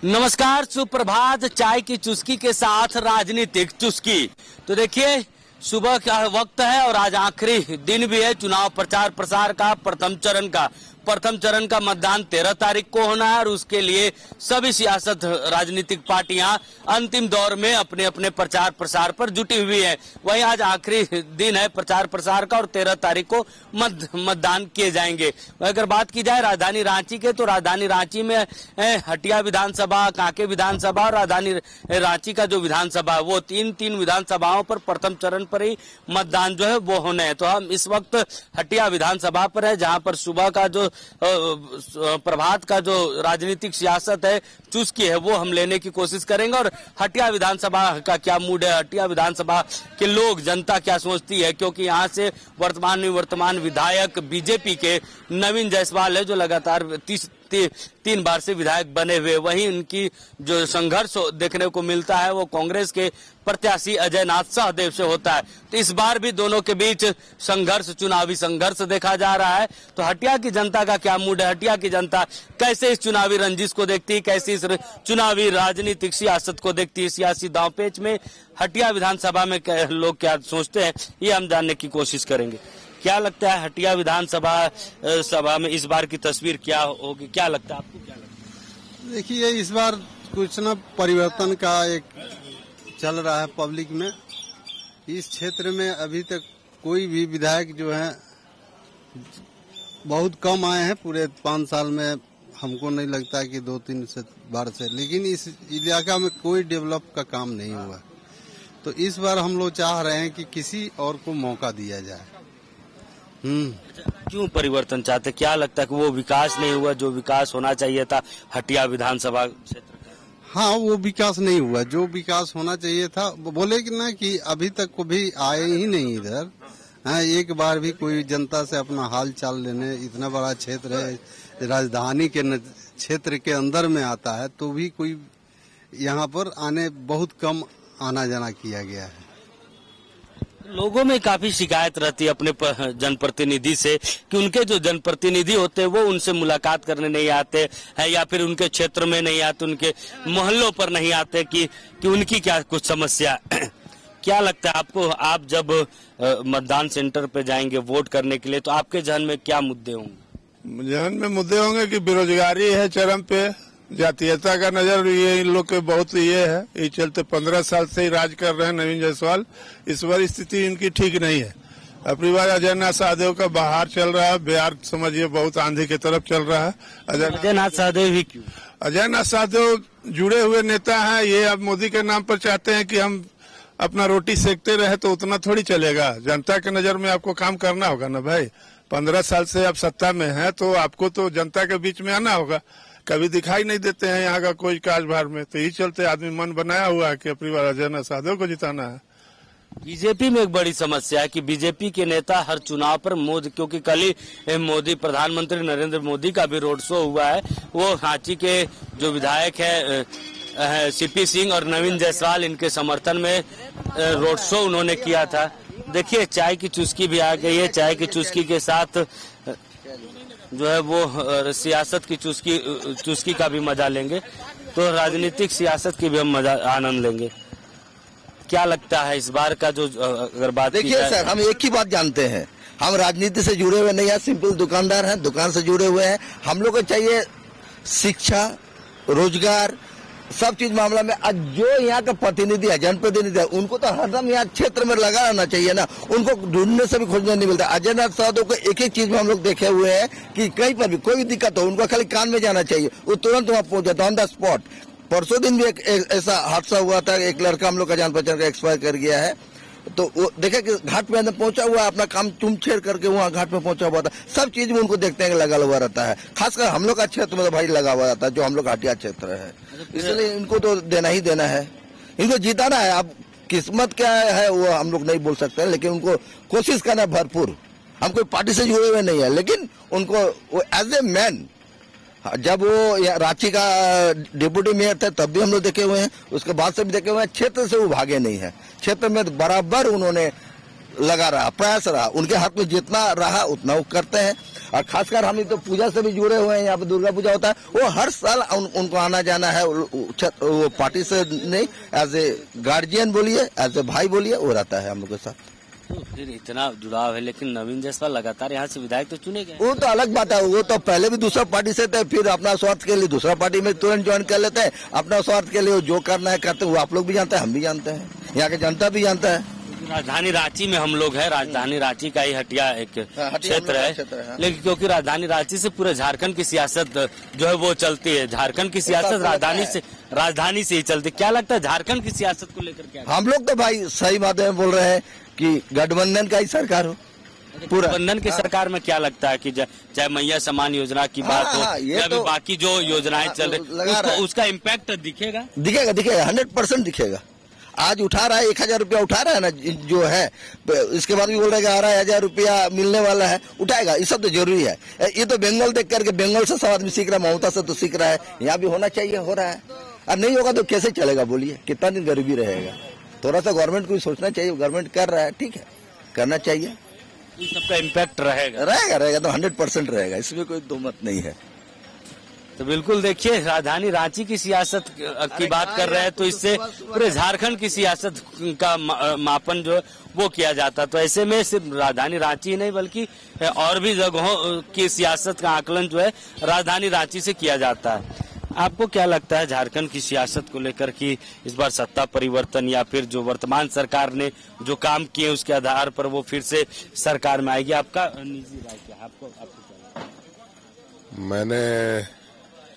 नमस्कार, सुप्रभात। चाय की चुस्की के साथ राजनीतिक चुस्की। तो देखिए, सुबह का वक्त है और आज आखिरी दिन भी है चुनाव प्रचार प्रसार का। प्रथम चरण का मतदान 13 तारीख को होना है और उसके लिए सभी सियासत राजनीतिक पार्टियां अंतिम दौर में अपने अपने प्रचार प्रसार पर जुटी हुई है। वहीं आज आखिरी दिन है प्रचार प्रसार का और 13 तारीख को मतदान किए जाएंगे। अगर बात की जाए राजधानी रांची के, तो राजधानी रांची में हटिया विधानसभा, कांके विधानसभा और राजधानी रांची का जो विधानसभा है वो तीन विधानसभाओं पर प्रथम चरण पर ही मतदान जो है वो होने हैं। तो हम इस वक्त हटिया विधानसभा पर है, जहां पर सुबह का जो प्रभात का जो राजनीतिक सियासत है, चुस्की है, वो हम लेने की कोशिश करेंगे। और हटिया विधानसभा का क्या मूड है, हटिया विधानसभा के लोग, जनता क्या सोचती है, क्योंकि यहाँ से वर्तमान विधायक बीजेपी के नवीन जायसवाल है, जो लगातार 3 बार से विधायक बने हुए। वहीं उनकी जो संघर्ष देखने को मिलता है वो कांग्रेस के प्रत्याशी अजय नाथ सहदेव से होता है। तो इस बार भी दोनों के बीच चुनावी संघर्ष देखा जा रहा है। तो हटिया की जनता का क्या मूड है, हटिया की जनता कैसे इस चुनावी रंजिश को देखती है, कैसे इस चुनावी राजनीतिक सियासत को देखती है, सियासी दांवपेच में हटिया विधानसभा में लोग क्या सोचते हैं, ये हम जानने की कोशिश करेंगे। क्या लगता है हटिया विधानसभा में इस बार की तस्वीर क्या होगी, क्या लगता है आपको, क्या लगता है? देखिए, इस बार कुछ न परिवर्तन का एक चल रहा है पब्लिक में। इस क्षेत्र में अभी तक कोई भी विधायक जो है बहुत कम आए हैं पूरे 5 साल में। हमको नहीं लगता है कि 2-3 बार से, लेकिन इस इलाका में कोई डेवलप का काम नहीं हुआ। तो इस बार हम लोग चाह रहे हैं कि किसी और को मौका दिया जाए। क्यों परिवर्तन चाहते, क्या लगता है कि वो विकास नहीं हुआ जो विकास होना चाहिए था हटिया विधानसभा क्षेत्र का? हाँ, वो विकास नहीं हुआ जो विकास होना चाहिए था। बोले कि ना कि अभी तक को भी आए ही नहीं इधर। हाँ, एक बार भी कोई जनता से अपना हाल चाल लेने, इतना बड़ा क्षेत्र है, राजधानी के क्षेत्र के अंदर में आता है, तो भी कोई यहाँ पर आने बहुत कम आना जाना किया गया है। लोगों में काफी शिकायत रहती है अपने जनप्रतिनिधि से कि उनके जो जनप्रतिनिधि होते हैं वो उनसे मुलाकात करने नहीं आते हैं, या फिर उनके क्षेत्र में नहीं आते, उनके मोहल्लों पर नहीं आते कि उनकी क्या कुछ समस्या क्या लगता है आपको, आप जब मतदान सेंटर पे जाएंगे वोट करने के लिए, तो आपके जहन में क्या मुद्दे होंगे? जहन में मुद्दे होंगे कि बेरोजगारी है चरम पे, जातीयता का नजर ये इन लोग के बहुत ये है। ये चलते 15 साल से ही राज कर रहे हैं नवीन जायसवाल। इस बार स्थिति इनकी ठीक नहीं है। अपनी बार अजय नाथ सहदेव का बाहर चल रहा है, बिहार समझिए बहुत आंधी की तरफ चल रहा है। अजय नाथ सहदेव ही क्यों? अजय नाथ सहदेव जुड़े हुए नेता हैं। ये अब मोदी के नाम पर चाहते हैं कि हम अपना रोटी सेकते रहे, तो उतना थोड़ी चलेगा। जनता के नजर में आपको काम करना होगा ना भाई। 15 साल से आप सत्ता में हैं, तो आपको तो जनता के बीच में आना होगा। कभी दिखाई नहीं देते हैं यहाँ का कोई काजभार में। तो यही चलते आदमी मन बनाया हुआ है कि अपनी बार अजय नाथ सहदेव को जिताना है। बीजेपी में एक बड़ी समस्या है कि बीजेपी के नेता हर चुनाव पर मोदी, क्योंकि कल ही मोदी, प्रधानमंत्री नरेंद्र मोदी का भी रोड शो हुआ है। वो रांची के जो विधायक है सीपी सिंह और नवीन जायसवाल, इनके समर्थन में रोड शो उन्होंने किया था। देखिए, चाय की चुस्की भी आ गई है। चाय की चुस्की के साथ जो है वो सियासत की चुस्की का भी मजा लेंगे, तो राजनीतिक सियासत की भी हम आनंद लेंगे। क्या लगता है इस बार का जो, अगर बात देखिए सर, हम एक ही बात जानते हैं, हम राजनीति से जुड़े हुए नहीं है, सिंपल दुकानदार हैं, दुकान से जुड़े हुए हैं। हम लोग को चाहिए शिक्षा, रोजगार, सब चीज मामला में। आज जो यहाँ का प्रतिनिधि है, जनप्रतिनिधि है, उनको तो हरदम यहाँ क्षेत्र में लगा रहना चाहिए ना। उनको ढूंढने से भी खोजने नहीं मिलता। अजय नाथ सहदेव को एक चीज में हम लोग देखे हुए हैं कि कहीं पर भी कोई भी दिक्कत हो, उनको खाली कान में जाना चाहिए, वो तुरंत वहाँ पहुंच जाता ऑन द स्पॉट। परसों दिन भी एक ऐसा हादसा हुआ था, एक लड़का हम लोग का जान पहचान का एक्सपायर कर गया है। तो वो देखे कि घाट पे अंदर पहुंचा हुआ, अपना काम तुम छेड़ करके वहाँ घाट पे पहुंचा हुआ था। सब चीज में उनको देखते हैं लगा हुआ रहता है। खासकर हम लोग का क्षेत्र में तो भाई लगा हुआ रहता है, जो हम लोग हटिया क्षेत्र है। इसलिए इनको तो देना ही देना है, इनको जिताना है। अब किस्मत क्या है वो हम लोग नहीं बोल सकते, लेकिन उनको कोशिश करना भरपूर। हम कोई पार्टी से जुड़े हुए नहीं है, लेकिन उनको वो एज ए मैन, जब वो रांची का डिप्टी मेयर थे तब भी हम लोग देखे हुए हैं, उसके बाद से भी देखे हुए हैं। क्षेत्र से वो भागे नहीं है, क्षेत्र में बराबर उन्होंने लगा रहा, प्रयास रहा, उनके हाथ में जितना रहा उतना वो करते हैं। और खासकर हम तो पूजा से भी जुड़े हुए हैं, यहाँ पे दुर्गा पूजा होता है, वो हर साल उनको आना जाना है, वो पार्टी से नहीं, एज ए गार्जियन बोलिए, एज ए भाई बोलिए, वो रहता है हम लोग के साथ। तो फिर इतना जुड़ाव है, लेकिन नवीन जायसवाल लगातार यहाँ से विधायक तो चुने गए। वो तो अलग बात है, वो तो पहले भी दूसरा पार्टी से थे, फिर अपना स्वार्थ के लिए दूसरा पार्टी में तुरंत ज्वाइन कर लेते हैं, अपना स्वार्थ के लिए जो करना है करते हैं, वो आप लोग भी जानते हैं, हम भी जानते हैं, यहाँ की जनता भी जानता है। राजधानी रांची में हम लोग हैं, राजधानी रांची का ही हटिया एक क्षेत्र है, लेकिन क्योंकि राजधानी रांची से पूरे झारखंड की सियासत जो है वो चलती है, झारखंड की सियासत राजधानी से ही चलती। क्या लगता है झारखंड की सियासत को लेकर क्या? हम लोग तो भाई सही बात में बोल रहे हैं कि गठबंधन का ही सरकार हो पूरा। गठबंधन की सरकार में क्या लगता है कि चाहे मैया समान योजना की बात हो या तो बाकी जो योजनाएं चल रही, उसका इम्पैक्ट दिखेगा? दिखेगा 100% दिखेगा। आज उठा रहा है 1000 रुपया उठा रहा है ना जो है, इसके बाद भी बोल रहे हैं 11,000 रुपया मिलने वाला है, उठाएगा। ये सब तो जरूरी है। ये तो बंगाल देख करके, बंगाल से सब आदमी सीख रहा है, ममता से तो सीख रहा है, यहाँ भी होना चाहिए, हो रहा है। और नहीं होगा तो कैसे चलेगा बोलिए, कितना दिन गरीबी रहेगा? थोड़ा सा गवर्नमेंट को सोचना चाहिए, गवर्नमेंट कर रहा है, ठीक है, करना चाहिए। इन सबका इम्पैक्ट रहेगा तो 100% रहेगा, इसमें कोई दो मत नहीं है। तो बिल्कुल देखिए, राजधानी रांची की सियासत की बात कर रहे हैं, तो इससे पूरे झारखंड की सियासत का मापन जो वो किया जाता। तो ऐसे में सिर्फ राजधानी रांची ही नहीं बल्कि और भी जगहों की सियासत का आकलन जो है राजधानी रांची से किया जाता है। आपको क्या लगता है झारखंड की सियासत को लेकर कि इस बार सत्ता परिवर्तन या फिर जो वर्तमान सरकार ने जो काम किए उसके आधार पर वो फिर से सरकार में आएगी? आपका निजी राय क्या? आपको क्या लगता है? मैंने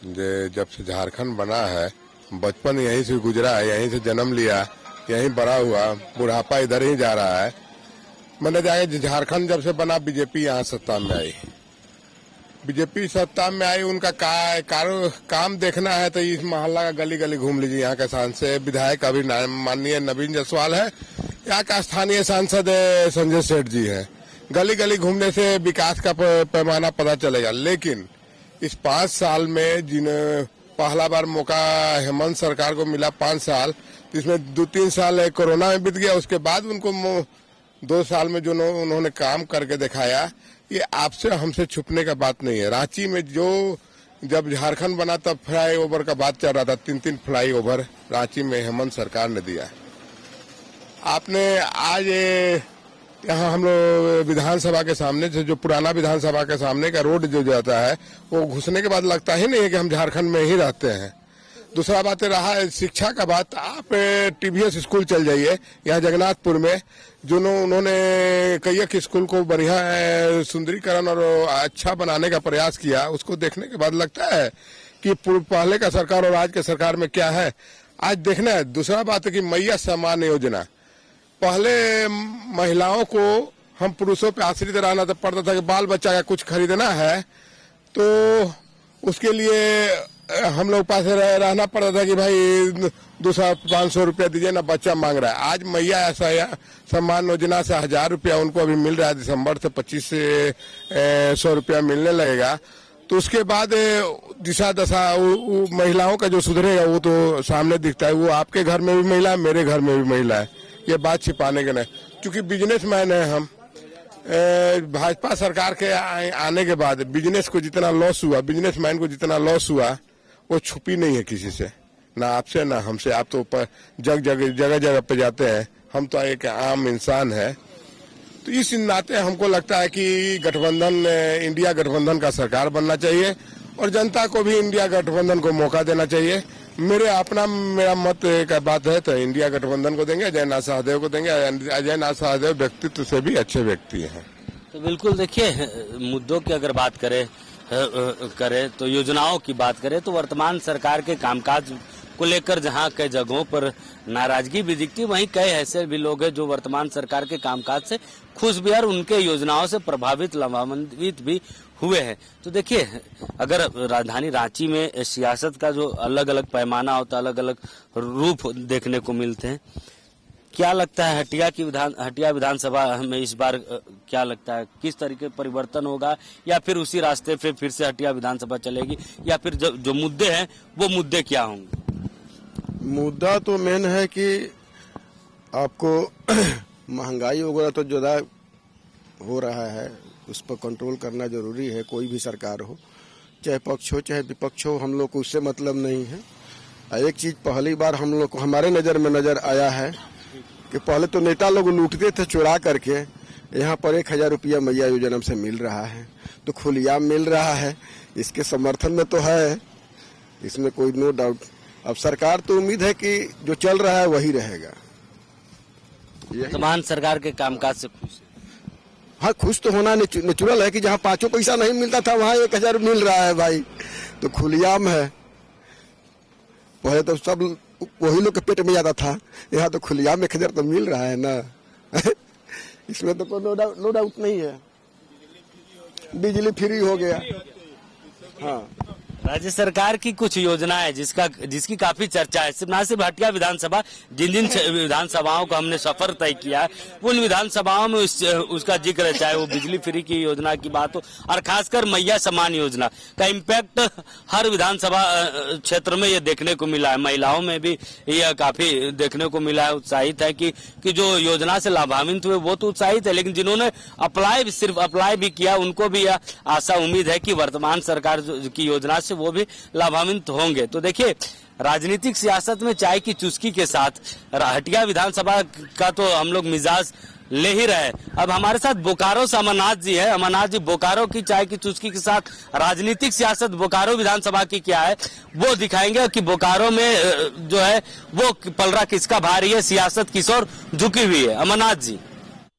जब से झारखंड बना है, बचपन यहीं से गुजरा है, यहीं से जन्म लिया, यहीं बड़ा हुआ, बुढ़ापा इधर ही जा रहा है। मैंने जाके झारखंड जब से बना, बीजेपी यहाँ सत्ता में आई, बीजेपी सत्ता में आई, उनका काम देखना है तो इस मोहल्ला का गली गली घूम लीजिए। यहाँ के सांसद विधायक अभी माननीय नवीन जायसवाल है, यहाँ का स्थानीय सांसद संजय सेठ जी है। गली गली घूमने से विकास का पैमाना पता चलेगा। लेकिन इस 5 साल में जिन्हें पहला बार मौका हेमंत सरकार को मिला 5 साल, तो इसमें 2-3 साल कोरोना में बीत गया, उसके बाद उनको 2 साल में जो उन्होंने काम करके दिखाया, ये आपसे हमसे छुपने का बात नहीं है। रांची में जो जब झारखंड बना तब फ्लाईओवर का बात चल रहा था, 3-3 फ्लाईओवर रांची में हेमंत सरकार ने दिया। आपने आज यहाँ हम लोग विधानसभा के सामने से, जो पुराना विधानसभा के सामने का रोड जो जाता है, वो घुसने के बाद लगता ही नहीं है कि हम झारखंड में ही रहते हैं। दूसरा बात रहा है शिक्षा का बात, आप टीवीएस स्कूल चल जाइए यहाँ जगन्नाथपुर में, जो उन्होंने कई स्कूल को बढ़िया सुंदरीकरण और अच्छा बनाने का प्रयास किया, उसको देखने के बाद लगता है कि पहले का सरकार और आज के सरकार में क्या है, आज देखना है। दूसरा बात है कि मैया समान योजना, पहले महिलाओं को हम पुरुषों पे आश्रित रहना पड़ता था कि बाल बच्चा का कुछ खरीदना है तो उसके लिए हम लोग पास रहना पड़ता था कि भाई 200-500 रुपया दीजिए ना, बच्चा मांग रहा है। आज मैया ऐसा सम्मान योजना से 1000 रुपया उनको अभी मिल रहा है, दिसंबर से 2500 रुपया मिलने लगेगा। तो उसके बाद दिशा दशा महिलाओं का जो सुधरेगा वो तो सामने दिखता है। वो आपके घर में भी महिला है, मेरे घर में भी महिला है, ये बात छिपाने के नहीं। क्योंकि बिजनेसमैन है हम, भाजपा सरकार के आने के बाद बिजनेस को जितना लॉस हुआ, बिजनेसमैन को जितना लॉस हुआ, वो छुपी नहीं है किसी से, ना आपसे ना हमसे। आप तो जगह जगह पे जाते हैं, हम तो एक आम इंसान है। तो इस नाते हमको लगता है कि गठबंधन, इंडिया गठबंधन का सरकार बनना चाहिए और जनता को भी इंडिया गठबंधन को मौका देना चाहिए। मेरा मत का बात है तो इंडिया गठबंधन को देंगे, अजय नाथ सहदेव को देंगे। अजय नाथ सहदेव व्यक्तित्व से भी अच्छे व्यक्ति हैं। तो बिल्कुल देखिए, मुद्दों की अगर बात करें तो योजनाओं की बात करें तो वर्तमान सरकार के कामकाज को लेकर जहां कई जगहों पर नाराजगी भी दिखती है, वहीं कई ऐसे भी लोग हैं जो वर्तमान सरकार के कामकाज से खुश भी और उनके योजनाओं से प्रभावित, लाभान्वित भी हुए हैं। तो देखिए, अगर राजधानी रांची में सियासत का जो अलग अलग पैमाना होता है, अलग अलग रूप देखने को मिलते हैं, क्या लगता है हटिया विधानसभा में इस बार क्या लगता है किस तरीके परिवर्तन होगा, या फिर उसी रास्ते पे फिर से हटिया विधानसभा चलेगी, या फिर जो मुद्दे हैं वो मुद्दे क्या होंगे? मुद्दा तो मेन है कि आपको महंगाई वगैरह तो ज्यादा हो रहा है, उस पर कंट्रोल करना जरूरी है। कोई भी सरकार हो, चाहे पक्ष हो चाहे विपक्ष हो, हम लोग को उससे मतलब नहीं है। एक चीज पहली बार हम लोग को हमारे नज़र में नज़र आया है कि पहले तो नेता लोग लूटते थे चुरा करके, यहाँ पर 1000 रुपया मैया योजना से मिल रहा है, तो खुलेआम मिल रहा है, इसके समर्थन में तो है, इसमें कोई नो डाउट। अब सरकार तो उम्मीद है कि जो चल रहा है वही रहेगा। वर्तमान सरकार के कामकाज से खुश है? हाँ, खुश तो होना नेचुरल है कि जहाँ 5 पैसा नहीं मिलता था वहाँ 1000 मिल रहा है भाई, तो खुलेआम है। पहले तो सब वही लोग के पेट में जाता था, यहाँ तो खुलेआम 1000 तो मिल रहा है ना। इसमें तो कोई नो डाउट नहीं है। बिजली फ्री हो गया। हाँ, राज्य सरकार की कुछ योजनाएं जिसकी काफी चर्चा है, सिर्फ ना सिर्फ हटिया विधानसभा, जिन जिन विधानसभाओं को हमने सफर तय किया है उन विधानसभाओं में उसका जिक्र है, चाहे वो बिजली फ्री की योजना की बात हो और खासकर मैया सम्मान योजना का इम्पैक्ट हर विधानसभा क्षेत्र में ये देखने को मिला है। महिलाओं में भी यह काफी देखने को मिला है, उत्साहित है कि जो योजना से लाभान्वित हुए वो तो उत्साहित है, लेकिन जिन्होंने सिर्फ अप्लाई भी किया उनको भी यह आशा उम्मीद है कि वर्तमान सरकार की योजना से वो भी लाभान्वित होंगे। तो देखिए, राजनीतिक सियासत में चाय की चुस्की के साथ हटिया विधानसभा का तो हम लोग मिजाज ले ही रहे। अब हमारे साथ बोकारो से अमरनाथ जी है। अमरनाथ जी, बोकारो की चाय की चुस्की के साथ राजनीतिक सियासत बोकारो विधानसभा की क्या है वो दिखाएंगे कि बोकारो में जो है वो पलड़ा किसका भारी है, सियासत किस ओर झुकी हुई है। अमरनाथ जी।